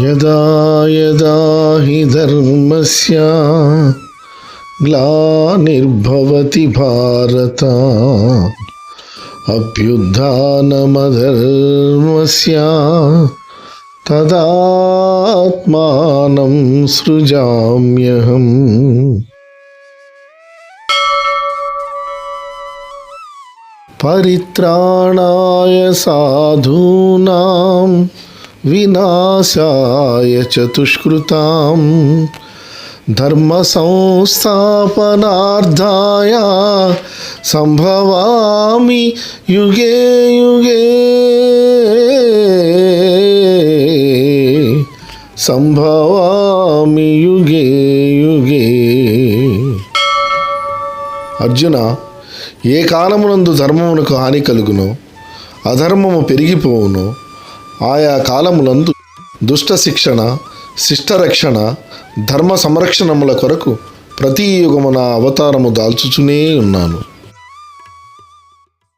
యదా యదా హి ధర్మస్య గ్లానిర్భవతి భారత అభ్యుత్థానమధర్మస్య తదాత్మానం సృజామ్యహం. పరిత్రాణాయ సాధూనాం వినాశాయ చ దుష్కృతాం ధర్మ సంస్థాపనార్థాయ సంభవామి యుగే యుగే. సంభవామి యుగే యుగే. అర్జున, ఏ కాలమునందు ధర్మమునకు హాని కలుగునో అధర్మము పెరిగిపోవునో ఆయా కాలములందు దుష్ట శిక్షణ, శిష్టరక్షణ, ధర్మ సంరక్షణముల కొరకు ప్రతి యుగమున అవతారము దాల్చుచునే ఉన్నాను.